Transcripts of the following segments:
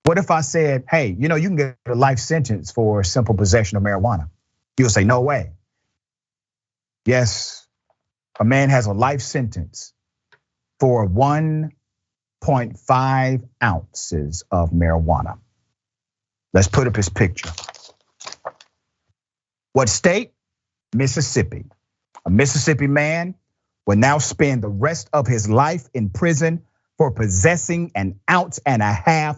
What if I said, hey, you can get a life sentence for simple possession of marijuana? You'll say, no way. Yes, a man has a life sentence for 1.5 ounces of marijuana. Let's put up his picture. What state? Mississippi. A Mississippi man will now spend the rest of his life in prison for possessing 1.5 ounces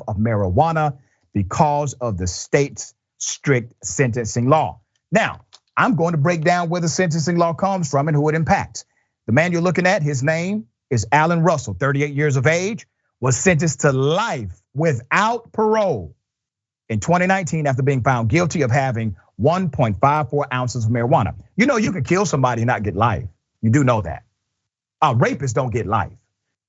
of marijuana because of the state's strict sentencing law. Now, I'm going to break down where the sentencing law comes from and who it impacts. The man you're looking at, his name is Alan Russell, 38 years of age, was sentenced to life without parole in 2019 after being found guilty of having 1.54 ounces of marijuana. You can kill somebody and not get life. You do know that. Rapists don't get life.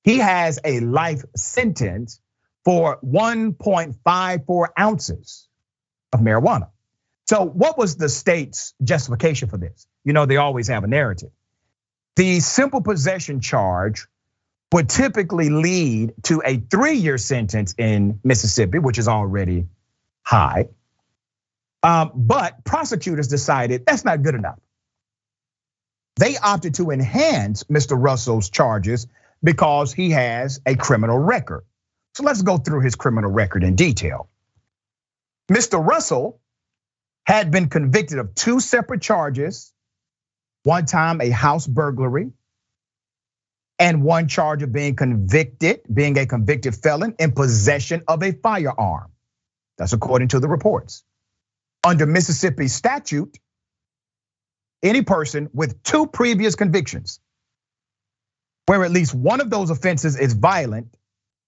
He has a life sentence for 1.54 ounces of marijuana. So what was the state's justification for this? They always have a narrative. The simple possession charge would typically lead to a 3-year sentence in Mississippi, which is already high. But prosecutors decided that's not good enough. They opted to enhance Mr. Russell's charges because he has a criminal record. So let's go through his criminal record in detail. Mr. Russell had been convicted of 2 separate charges, one time a house burglary, and one charge of being a convicted felon in possession of a firearm. That's according to the reports. Under Mississippi statute, any person with 2 previous convictions, where at least one of those offenses is violent,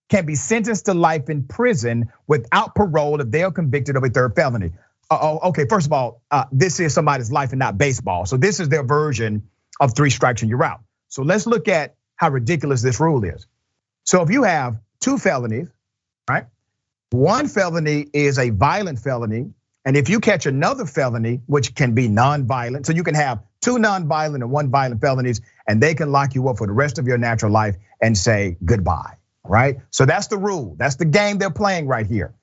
can be sentenced to life in prison without parole if they are convicted of a 3rd felony. Okay, first of all, this is somebody's life and not baseball. So this is their version of 3 strikes and you're out. So let's look at how ridiculous this rule is. So if you have 2 felonies, right? One felony is a violent felony. And if you catch another felony, which can be non-violent, so you can have 2 non-violent and 1 violent felonies, and they can lock you up for the rest of your natural life and say goodbye, right? So that's the rule. That's the game they're playing right here.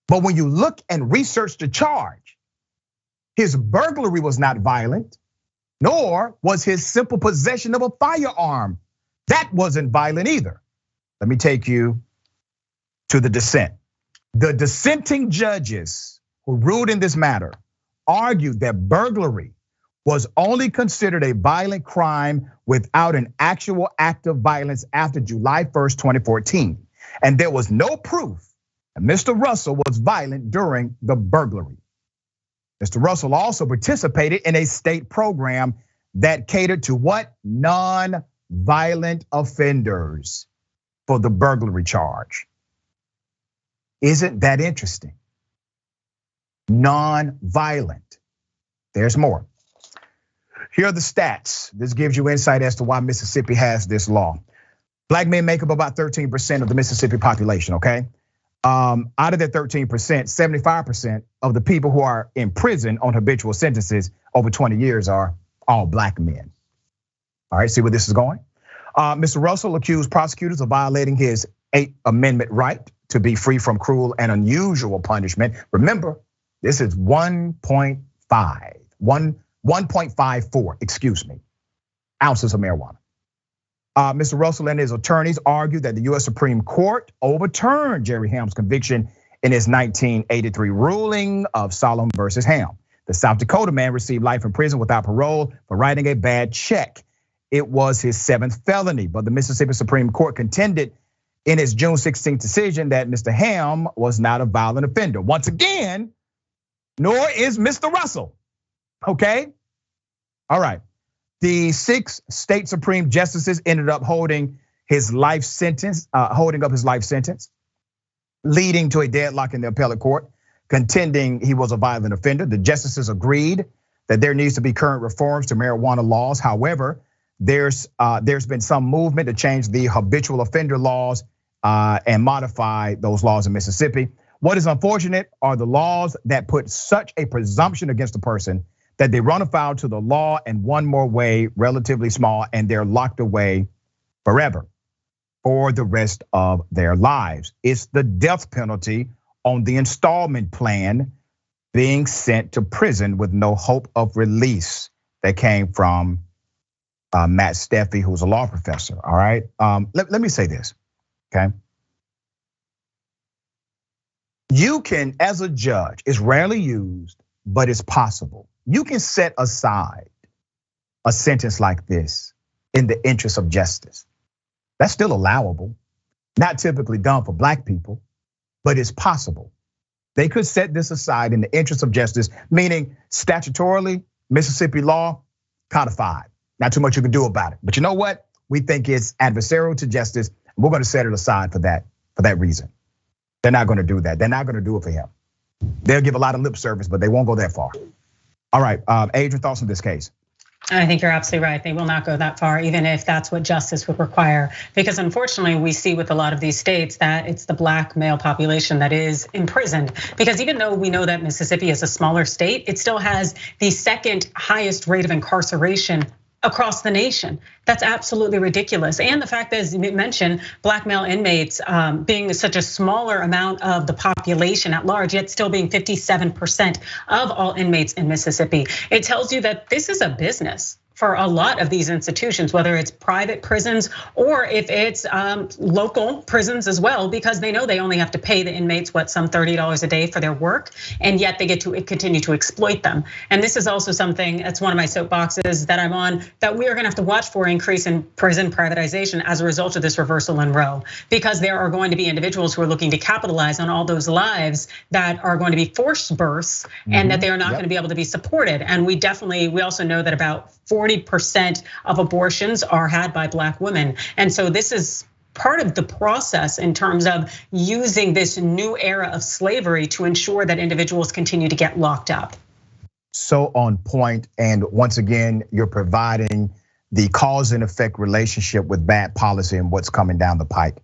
But when you look and research the charge, his burglary was not violent, nor was his simple possession of a firearm. That wasn't violent either. Let me take you to the dissent. The dissenting judges who ruled in this matter argued that burglary was only considered a violent crime without an actual act of violence after July 1st, 2014. And there was no proof that Mr. Russell was violent during the burglary. Mr. Russell also participated in a state program that catered to what? Non-violent offenders for the burglary charge. Isn't that interesting? Non-violent. There's more. Here are the stats. This gives you insight as to why Mississippi has this law. Black men make up about 13% of the Mississippi population, okay? Out of that 13%, 75% of the people who are in prison on habitual sentences over 20 years are all black men. All right, see where this is going? Mr. Russell accused prosecutors of violating his 8th Amendment right to be free from cruel and unusual punishment. Remember, this is 1.54 ounces of marijuana. Mr. Russell and his attorneys argued that the US Supreme Court overturned Jerry Ham's conviction in his 1983 ruling of Solomon versus Ham. The South Dakota man received life in prison without parole for writing a bad check. It was his 7th felony, but the Mississippi Supreme Court contended in its June 16th decision that Mr. Ham was not a violent offender. Once again, nor is Mr. Russell, okay? All right, the 6 state Supreme justices ended up holding his life sentence, leading to a deadlock in the appellate court, contending he was a violent offender. The justices agreed that there needs to be current reforms to marijuana laws. However, there's been some movement to change the habitual offender laws and modify those laws in Mississippi. What is unfortunate are the laws that put such a presumption against a person that they run afoul to the law in one more way, relatively small, and they're locked away forever for the rest of their lives. It's the death penalty on the installment plan, being sent to prison with no hope of release. That came from Matt Steffi, who's a law professor, all right? Let me say this, okay? You can, as a judge, it's rarely used, but it's possible. You can set aside a sentence like this in the interest of justice. That's still allowable. Not typically done for black people, but it's possible. They could set this aside in the interest of justice, meaning statutorily, Mississippi law, codified. Not too much you can do about it. But you know what? We think it's adversarial to justice. We're gonna set it aside for that reason. They're not gonna do that. They're not gonna do it for him. They'll give a lot of lip service, but they won't go that far. All right, Adrienne, thoughts on this case? I think you're absolutely right. They will not go that far, even if that's what justice would require. Because unfortunately, we see with a lot of these states that it's the black male population that is imprisoned. Because even though we know that Mississippi is a smaller state, it still has the second highest rate of incarceration across the nation. That's absolutely ridiculous. And the fact that, as you mentioned, black male inmates being such a smaller amount of the population at large, yet still being 57% of all inmates in Mississippi. It tells you that this is a business for a lot of these institutions, whether it's private prisons or if it's local prisons as well, because they know they only have to pay the inmates some $30 a day for their work, and yet they get to continue to exploit them. And this is also something that's one of my soapboxes that I'm on, that we are gonna have to watch for increase in prison privatization as a result of this reversal in Roe, because there are going to be individuals who are looking to capitalize on all those lives that are going to be forced births, and that they are not gonna be able to be supported. And we also know that about 40% of abortions are had by black women. And so this is part of the process in terms of using this new era of slavery to ensure that individuals continue to get locked up. So on point, and once again, you're providing the cause and effect relationship with bad policy and what's coming down the pike.